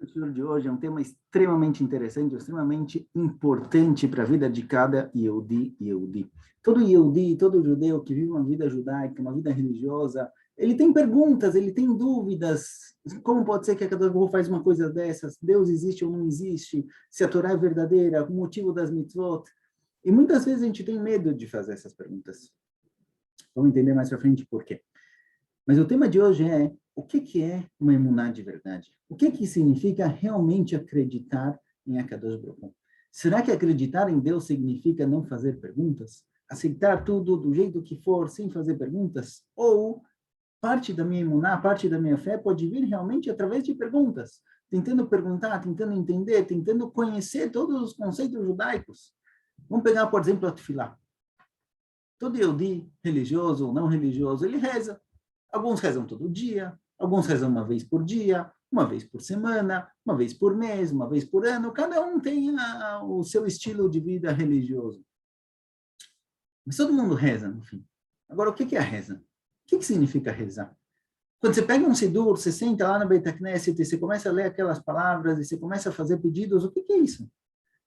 O tema de hoje é um tema extremamente interessante, extremamente importante para a vida de cada Yehudi. Todo Yehudi, todo judeu que vive uma vida judaica, uma vida religiosa, ele tem perguntas, ele tem dúvidas. Como pode ser que a cada um faz uma coisa dessas? Deus existe ou não existe? Se a Torá é verdadeira? O motivo das mitzvot? E muitas vezes a gente tem medo de fazer essas perguntas. Vamos entender mais para frente por quê. Mas o tema de hoje é o que é uma emuná de verdade? O que significa realmente acreditar em Akadosh Baruch Hu? Será que acreditar em Deus significa não fazer perguntas? Aceitar tudo do jeito que for, sem fazer perguntas? Ou parte da minha emuná, parte da minha fé pode vir realmente através de perguntas? Tentando perguntar, tentando entender, tentando conhecer todos os conceitos judaicos. Vamos pegar, por exemplo, a Tefilá. Todo Yehudi, religioso ou não religioso, ele reza. Alguns rezam todo dia, alguns rezam uma vez por dia, uma vez por semana, uma vez por mês, uma vez por ano. Cada um tem o seu estilo de vida religioso. Mas todo mundo reza, no fim. Agora, o que é a reza? O que significa rezar? Quando você pega um sidur, você senta lá no Beit HaKnesset e você começa a ler aquelas palavras e você começa a fazer pedidos, o que é isso?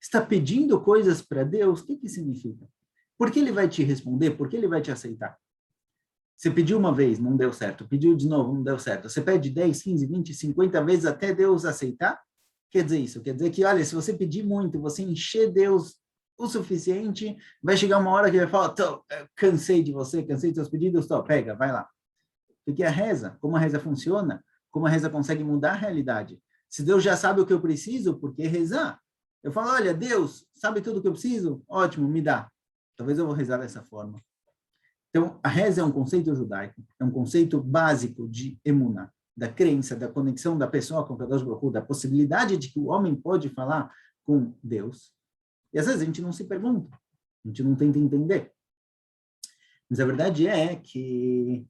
Está pedindo coisas para Deus? O que significa? Por que ele vai te responder? Por que ele vai te aceitar? Você pediu uma vez, não deu certo. Pediu de novo, não deu certo. Você pede 10, 15, 20, 50 vezes até Deus aceitar? Quer dizer isso? Quer dizer que, olha, se você pedir muito, você encher Deus o suficiente, vai chegar uma hora que ele vai falar, cansei de você, cansei dos seus pedidos, pega, vai lá. Porque a reza, como a reza funciona, como a reza consegue mudar a realidade. Se Deus já sabe o que eu preciso, por que rezar? Eu falo, olha, Deus sabe tudo o que eu preciso? Ótimo, me dá. Talvez eu vou rezar dessa forma. Então, a reza é um conceito judaico, é um conceito básico de emuná, da crença, da conexão da pessoa com o Kadosh Baruch Hu, da possibilidade de que o homem pode falar com Deus. E às vezes a gente não se pergunta, a gente não tenta entender. Mas a verdade é que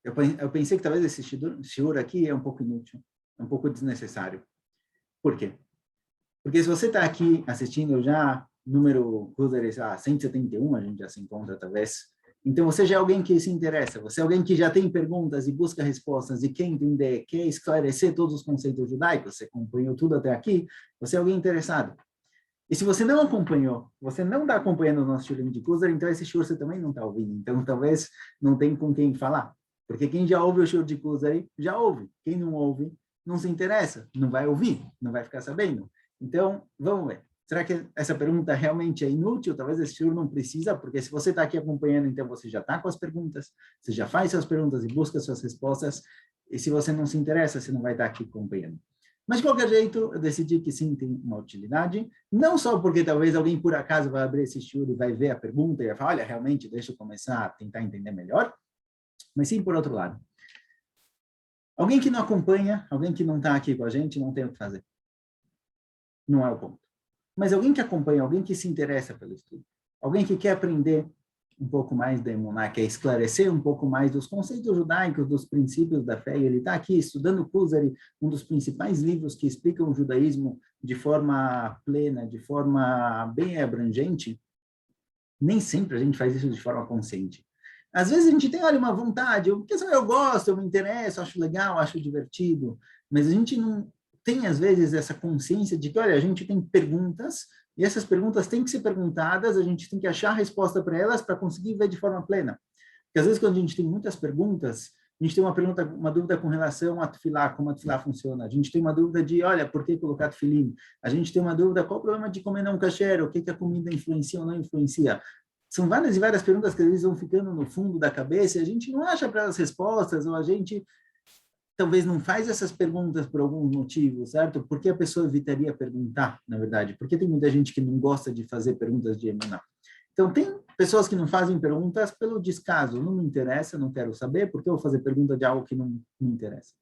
eu pensei que talvez esse shiur aqui é um pouco inútil, é um pouco desnecessário. Por quê? Porque se você está aqui assistindo já, número 171, a gente já se encontra talvez. Então, você já é alguém que se interessa, você é alguém que já tem perguntas e busca respostas e quer entender, quer esclarecer todos os conceitos judaicos, você acompanhou tudo até aqui, você é alguém interessado. E se você não acompanhou, você não está acompanhando o nosso shiur de Kuzar, então esse shiur você também não está ouvindo. Então, talvez não tem com quem falar. Porque quem já ouve o shiur de Kuzar, já ouve. Quem não ouve, não se interessa, não vai ouvir, não vai ficar sabendo. Então, vamos ver. Será que essa pergunta realmente é inútil? Talvez esse shiur não precisa, porque se você está aqui acompanhando, então você já está com as perguntas, você já faz suas perguntas e busca suas respostas, e se você não se interessa, você não vai estar aqui acompanhando. Mas, de qualquer jeito, eu decidi que sim, tem uma utilidade, não só porque talvez alguém por acaso vai abrir esse shiur e vai ver a pergunta e vai falar, olha, realmente, deixa eu começar a tentar entender melhor, mas sim por outro lado. Alguém que não acompanha, alguém que não está aqui com a gente, não tem o que fazer. Não é o ponto. Mas alguém que acompanha, alguém que se interessa pelo estudo, alguém que quer aprender um pouco mais da emuná, quer esclarecer um pouco mais dos conceitos judaicos, dos princípios da fé, e ele está aqui estudando Kuzari, um dos principais livros que explicam o judaísmo de forma plena, de forma bem abrangente. Nem sempre a gente faz isso de forma consciente. Às vezes a gente tem, olha, uma vontade, eu gosto, eu me interesso, acho legal, acho divertido, mas a gente não tem, às vezes, essa consciência de que, olha, a gente tem perguntas, e essas perguntas têm que ser perguntadas, a gente tem que achar a resposta para elas para conseguir ver de forma plena. Porque, às vezes, quando a gente tem muitas perguntas, a gente tem uma dúvida com relação a tefilá, como a tefilá funciona. A gente tem uma dúvida de, olha, por que colocar tefilim? A gente tem uma dúvida, qual o problema de comer não kasher? O que a comida influencia ou não influencia? São várias e várias perguntas que às vezes vão ficando no fundo da cabeça e a gente não acha para elas respostas, ou a gente talvez não faz essas perguntas por algum motivo, certo? Por que a pessoa evitaria perguntar, na verdade? Porque tem muita gente que não gosta de fazer perguntas de emuná. Então, tem pessoas que não fazem perguntas pelo descaso, não me interessa, não quero saber, porque eu vou fazer pergunta de algo que não me interessa.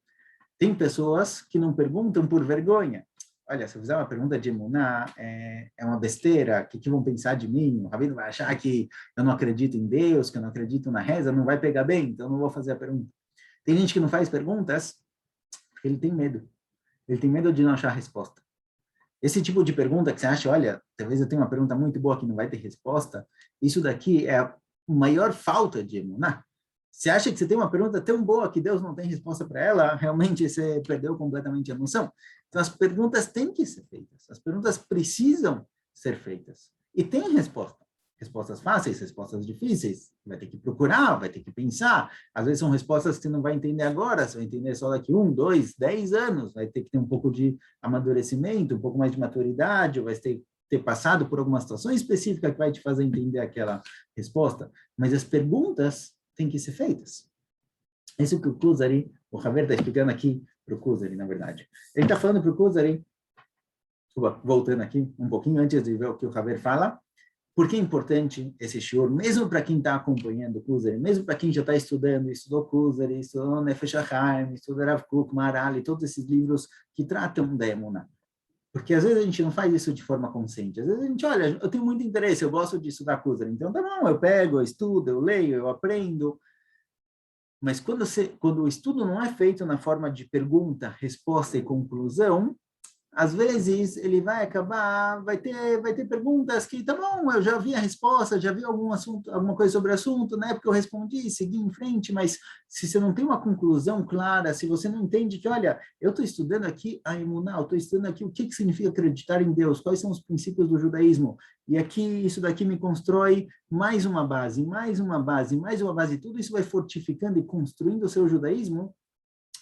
Tem pessoas que não perguntam por vergonha. Olha, se eu fizer uma pergunta de emuná, é uma besteira, o que vão pensar de mim? O rabino vai achar que eu não acredito em Deus, que eu não acredito na reza, não vai pegar bem, então não vou fazer a pergunta. Tem gente que não faz perguntas porque ele tem medo. Ele tem medo de não achar a resposta. Esse tipo de pergunta que você acha, olha, talvez eu tenha uma pergunta muito boa que não vai ter resposta, isso daqui é a maior falta de emuná. Você acha que você tem uma pergunta tão boa que Deus não tem resposta para ela? Realmente você perdeu completamente a noção. Então, as perguntas têm que ser feitas. As perguntas precisam ser feitas. E tem resposta. Respostas fáceis, respostas difíceis. Vai ter que procurar, vai ter que pensar. Às vezes são respostas que você não vai entender agora, você vai entender só daqui 1, 2, 10 anos. Vai ter que ter um pouco de amadurecimento, um pouco mais de maturidade, vai ter passado por alguma situação específica que vai te fazer entender aquela resposta. Mas as perguntas têm que ser feitas. Isso que o Kuzari, o Haver está explicando aqui para o Kuzari, na verdade. Ele está falando para o Kuzari, voltando aqui um pouquinho antes de ver o que o Haver fala, por que é importante esse shiur, mesmo para quem está acompanhando o Kuzari, mesmo para quem já está estudando, estudou Kuzari, estudou Nefesh HaChaim, estudou Rav Kook, Maharal, e todos esses livros que tratam da Emuná. Porque às vezes a gente não faz isso de forma consciente. Às vezes a gente, olha, eu tenho muito interesse, eu gosto de estudar Kuzari, então tá bom, eu pego, eu estudo, eu leio, eu aprendo. Mas quando o estudo não é feito na forma de pergunta, resposta e conclusão, às vezes ele vai acabar, vai ter perguntas que, tá bom, eu já vi a resposta, já vi algum assunto, alguma coisa sobre o assunto, na época eu respondi, segui em frente, mas se você não tem uma conclusão clara, se você não entende que, olha, eu estou estudando aqui a Emuná, eu estou estudando aqui o que significa acreditar em Deus, quais são os princípios do judaísmo, e aqui, isso daqui me constrói mais uma base, mais uma base, mais uma base, tudo isso vai fortificando e construindo o seu judaísmo.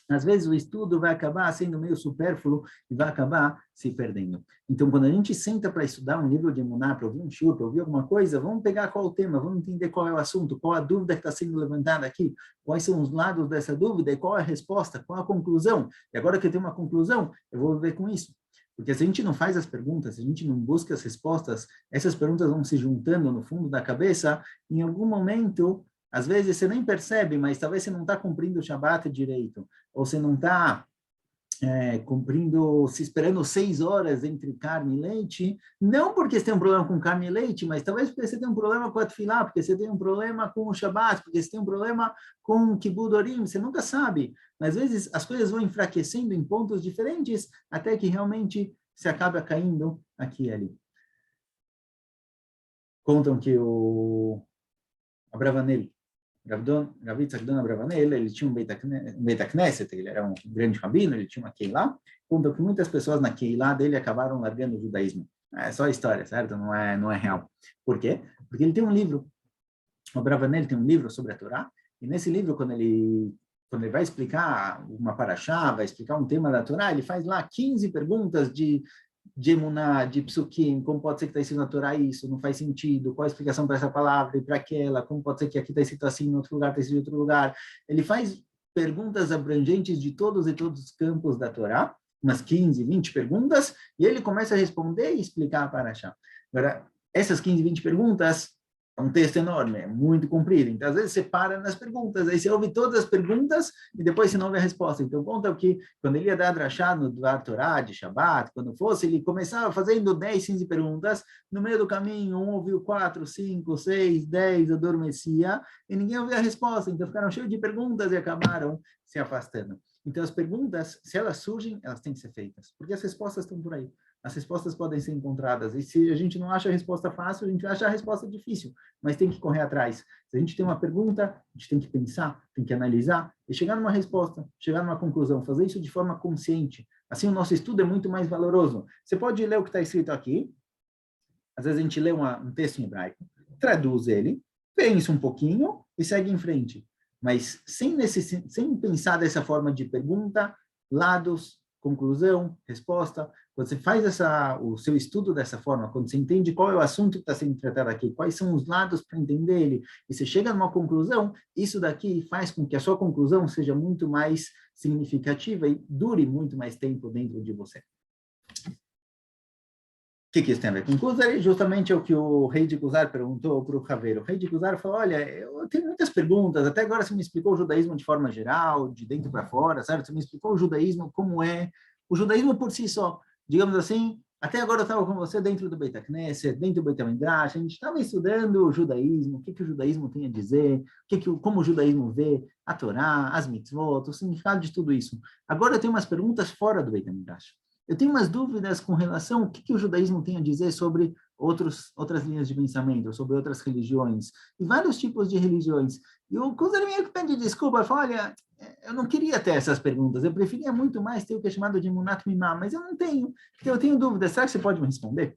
Às vezes o estudo vai acabar sendo meio supérfluo e vai acabar se perdendo. Então, quando a gente senta para estudar um livro de Emuná, para ouvir um shiur, para ouvir alguma coisa, vamos pegar qual o tema, vamos entender qual é o assunto, qual a dúvida que está sendo levantada aqui, quais são os lados dessa dúvida e qual é a resposta, qual a conclusão. E agora que eu tenho uma conclusão, eu vou ver com isso. Porque se a gente não faz as perguntas, se a gente não busca as respostas, essas perguntas vão se juntando no fundo da cabeça, em algum momento, às vezes você nem percebe, mas talvez você não está cumprindo o Shabat direito, ou você não está cumprindo, se esperando 6 horas entre carne e leite, não porque você tem um problema com carne e leite, mas talvez porque você tem um problema com a tefilá, porque você tem um problema com o Shabat, porque você tem um problema com o Kibud Orim, você nunca sabe. Mas às vezes as coisas vão enfraquecendo em pontos diferentes, até que realmente se acaba caindo aqui e ali. Contam que o Abravanel, Rav Yitzhak Dan Abravanel, ele tinha um Beit HaKnesset, ele era um grande rabino, ele tinha uma Keilah, conta que muitas pessoas na Keilah dele acabaram largando o judaísmo. É só história, certo? Não é real. Por quê? Porque ele tem um livro, o Abravanel tem um livro sobre a Torá, e nesse livro, quando ele vai explicar uma paraxá, vai explicar um tema da Torá, ele faz lá 15 perguntas de Emuná, de Psukim, como pode ser que está escrito na Torá isso, não faz sentido, qual a explicação para essa palavra e para aquela, como pode ser que aqui está escrito assim, em outro lugar está escrito em outro lugar. Ele faz perguntas abrangentes de todos os campos da Torá, umas 15, 20 perguntas, e ele começa a responder e explicar a paraxá. Agora, essas 15, 20 perguntas, é um texto enorme, é muito comprido. Então, às vezes, você para nas perguntas, aí você ouve todas as perguntas e depois você não vê a resposta. Então, conta que quando ele ia dar drachá no Dvar Torá, de Shabbat, quando fosse, ele começava fazendo 10, 15 perguntas. No meio do caminho, um ouviu 4, 5, 6, 10, adormecia, e ninguém ouvia a resposta. Então, ficaram cheios de perguntas e acabaram se afastando. Então, as perguntas, se elas surgem, elas têm que ser feitas, porque as respostas estão por aí. As respostas podem ser encontradas. E se a gente não acha a resposta fácil, a gente acha a resposta difícil, mas tem que correr atrás. Se a gente tem uma pergunta, a gente tem que pensar, tem que analisar e chegar numa resposta, chegar numa conclusão, fazer isso de forma consciente. Assim, o nosso estudo é muito mais valoroso. Você pode ler o que está escrito aqui. Às vezes a gente lê um texto em hebraico, traduz ele, pensa um pouquinho e segue em frente. Mas sem pensar dessa forma de pergunta, lados, conclusão, resposta, quando você faz o seu estudo dessa forma, quando você entende qual é o assunto que está sendo tratado aqui, quais são os lados para entender ele, e você chega numa conclusão, isso daqui faz com que a sua conclusão seja muito mais significativa e dure muito mais tempo dentro de você. O que isso tem a ver com Kuzari? Justamente o que o rei de Kuzar perguntou para o Haver. O rei de Kuzar falou, olha, eu tenho muitas perguntas, até agora você me explicou o judaísmo de forma geral, de dentro para fora, certo? Você me explicou o judaísmo como é. O judaísmo por si só, digamos assim, até agora eu estava com você dentro do Beit HaKnesset, dentro do Beit HaMidrash, a gente estava estudando o judaísmo, o que o judaísmo tem a dizer, como o judaísmo vê a Torá, as mitzvot, o significado de tudo isso. Agora eu tenho umas perguntas fora do Beit HaMidrash. eu tenho umas dúvidas com relação ao que o judaísmo tem a dizer sobre outras linhas de pensamento, sobre outras religiões, e vários tipos de religiões. E o Kuzer meio que pede desculpa, fala, olha, eu não queria ter essas perguntas, eu preferia muito mais ter o que é chamado de Emunat Mimá, mas eu não tenho, então eu tenho dúvidas, será que você pode me responder?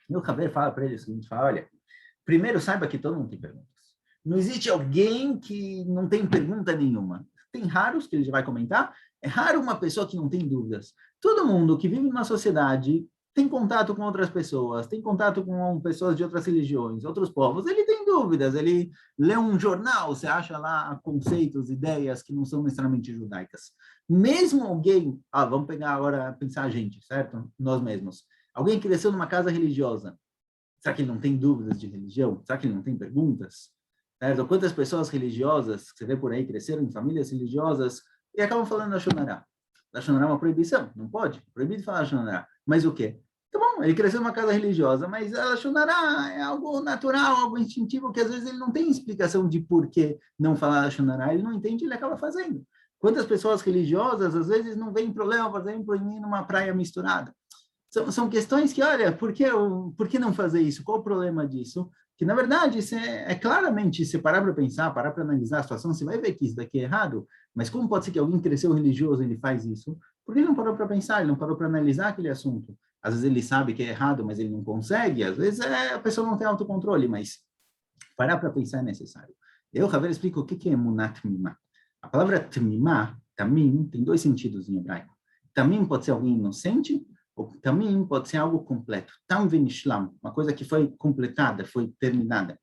E o Haver fala para ele o seguinte, fala, olha, primeiro saiba que todo mundo tem perguntas. Não existe alguém que não tem pergunta nenhuma. Tem raros, que ele já vai comentar, é raro uma pessoa que não tem dúvidas. Todo mundo que vive numa sociedade tem contato com outras pessoas, tem contato com pessoas de outras religiões, outros povos, ele tem dúvidas, ele lê um jornal, você acha lá conceitos, ideias que não são necessariamente judaicas. Mesmo alguém, vamos pegar agora, pensar a gente, certo? Nós mesmos. Alguém que cresceu numa casa religiosa, será que ele não tem dúvidas de religião? Será que ele não tem perguntas? Certo? Quantas pessoas religiosas que você vê por aí cresceram em famílias religiosas e acabam falando da Shonará? Da Shonará é uma proibição, não pode? É proibido falar da Shonará. Mas o quê? Tá bom, ele cresceu numa casa religiosa, mas a Shonará é algo natural, algo instintivo, que às vezes ele não tem explicação de por que não falar da Shonará, ele não entende, ele acaba fazendo. Quantas pessoas religiosas, às vezes, não veem problema, por exemplo, em ir numa praia misturada? São questões que, olha, por que não fazer isso? Qual o problema disso? Que, na verdade, claramente, se parar para pensar, parar para analisar a situação, você vai ver que isso daqui é errado, mas como pode ser que alguém cresceu religioso e ele faz isso? Por que ele não parou para pensar? Ele não parou para analisar aquele assunto? Às vezes ele sabe que é errado, mas ele não consegue, às vezes a pessoa não tem autocontrole, mas parar para pensar é necessário. Eu, Haver, explico o que é Emunat Mimá. A palavra Tmimá, Tamim, tem dois sentidos em hebraico. Tamim pode ser alguém inocente, ou Tamim pode ser algo completo. Tam venishlam, uma coisa que foi completada, foi terminada.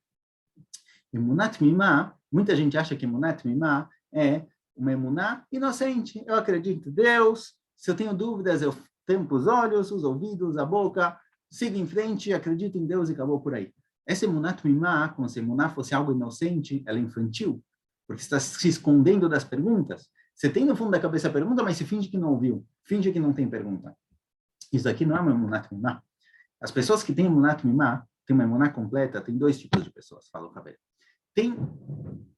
Emunat Mimá, muita gente acha que Emunat Mimá é uma emuná inocente. Eu acredito em Deus, se eu tenho dúvidas, eu tampo os olhos, os ouvidos, a boca, sigo em frente, acredito em Deus e acabou por aí. Essa Emunat Mimá, como se emuná fosse algo inocente, ela é infantil, porque está se escondendo das perguntas. Você tem no fundo da cabeça a pergunta, mas se finge que não ouviu, finge que não tem pergunta. Isso aqui não é uma Emunat Mimá. As pessoas que têm Emunat Mimá, tem uma emuná completa, tem dois tipos de pessoas, fala o Haver. Tem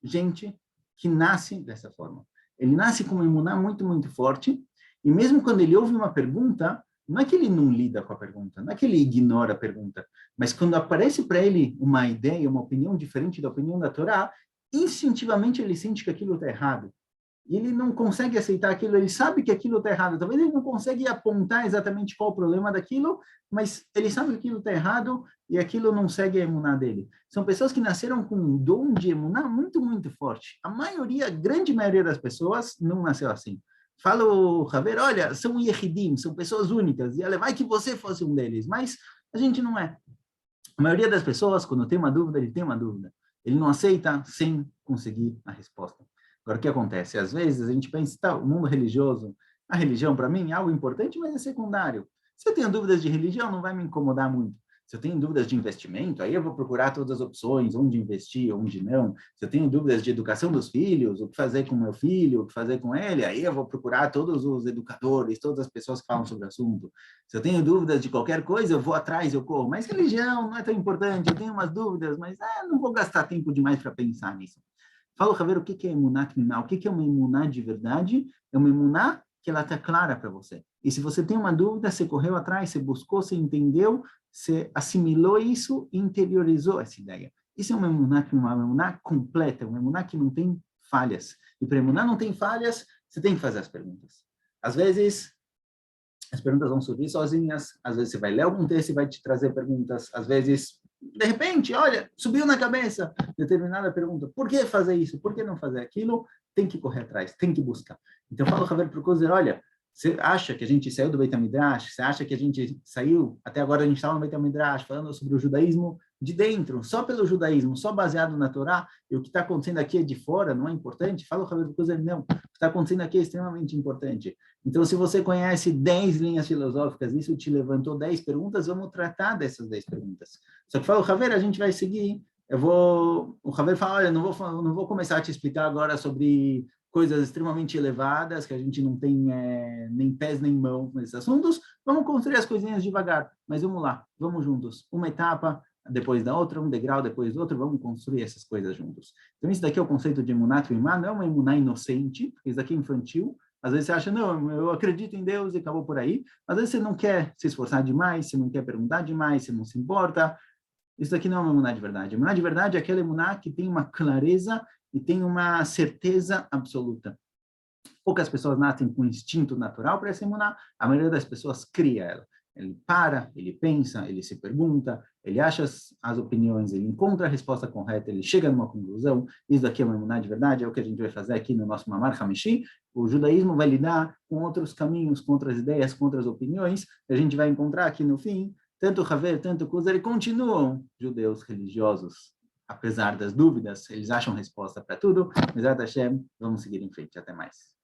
gente que nasce dessa forma. Ele nasce com uma emuná muito, muito forte, e mesmo quando ele ouve uma pergunta, não é que ele não lida com a pergunta, não é que ele ignora a pergunta, mas quando aparece para ele uma ideia, uma opinião diferente da opinião da Torá, instintivamente ele sente que aquilo está errado. E ele não consegue aceitar aquilo, ele sabe que aquilo está errado. Talvez ele não consiga apontar exatamente qual o problema daquilo, mas ele sabe que aquilo está errado e aquilo não segue a emuná dele. São pessoas que nasceram com um dom de emuná muito, muito forte. A maioria, a grande maioria das pessoas não nasceu assim. Fala o Haver, olha, são yehidim, são pessoas únicas, e ela vai que você fosse um deles, mas a gente não é. A maioria das pessoas, quando tem uma dúvida, ele tem uma dúvida. Ele não aceita sem conseguir a resposta. Agora, o que acontece? Às vezes a gente pensa, tá, o mundo religioso, a religião para mim é algo importante, mas é secundário. Se eu tenho dúvidas de religião, não vai me incomodar muito. Se eu tenho dúvidas de investimento, aí eu vou procurar todas as opções, onde investir, onde não. Se eu tenho dúvidas de educação dos filhos, o que fazer com meu filho, o que fazer com ele, aí eu vou procurar todos os educadores, todas as pessoas que falam sobre o assunto. Se eu tenho dúvidas de qualquer coisa, eu vou atrás, eu corro. Mas religião não é tão importante, eu tenho umas dúvidas, mas não vou gastar tempo demais para pensar nisso. Fala, Javier, o que é emuná criminal? O que é uma emuná de verdade? É uma emuná que ela está clara para você. E se você tem uma dúvida, você correu atrás, você buscou, você entendeu, você assimilou isso e interiorizou essa ideia. Isso é uma emuná completa, uma emuná que não tem falhas. E para emuná não tem falhas, você tem que fazer as perguntas. Às vezes, as perguntas vão surgir sozinhas, às vezes você vai ler algum texto e vai te trazer perguntas, às vezes, de repente, olha, subiu na cabeça determinada pergunta, por que fazer isso, por que não fazer aquilo? Tem que correr atrás, tem que buscar. Então, fala o Haver para o Kuzer, olha, você acha que a gente saiu do Beit HaMidrash? Você acha que a gente saiu, até agora a gente estava no Beit HaMidrash, falando sobre o judaísmo de dentro, só pelo judaísmo, só baseado na Torá, e o que está acontecendo aqui é de fora, não é importante? Fala o Haver para o Kuzer, não, o que está acontecendo aqui é extremamente importante. Então, se você conhece 10 linhas filosóficas, isso te levantou 10 perguntas, vamos tratar dessas 10 perguntas. Só que fala o Haver, a gente vai seguir, o Haver fala, olha, não vou começar a te explicar agora sobre coisas extremamente elevadas, que a gente não tem nem pés nem mãos nesses assuntos, vamos construir as coisinhas devagar, mas vamos lá, vamos juntos, uma etapa depois da outra, um degrau depois do outro, vamos construir essas coisas juntos. Então, isso daqui é o conceito de emuná trimá, não é uma emuná inocente, porque isso daqui é infantil, Às vezes você acha, não, eu acredito em Deus e acabou por aí. Às vezes você não quer se esforçar demais, você não quer perguntar demais, você não se importa. Isso aqui não é uma emuná de verdade. A emuná de verdade é aquela emuná que tem uma clareza e tem uma certeza absoluta. Poucas pessoas nascem com instinto natural para essa emuná, a maioria das pessoas cria ela. Ele para, ele pensa, ele se pergunta, ele acha as opiniões, ele encontra a resposta correta, ele chega numa conclusão. Isso daqui é uma emuná de verdade, é o que a gente vai fazer aqui no nosso Mamar Hamishi. O judaísmo vai lidar com outros caminhos, com outras ideias, com outras opiniões, que a gente vai encontrar aqui no fim. Tanto Haver, tanto Kuzer, continuam judeus religiosos. Apesar das dúvidas, eles acham resposta para tudo. Mesat Hashem, vamos seguir em frente. Até mais.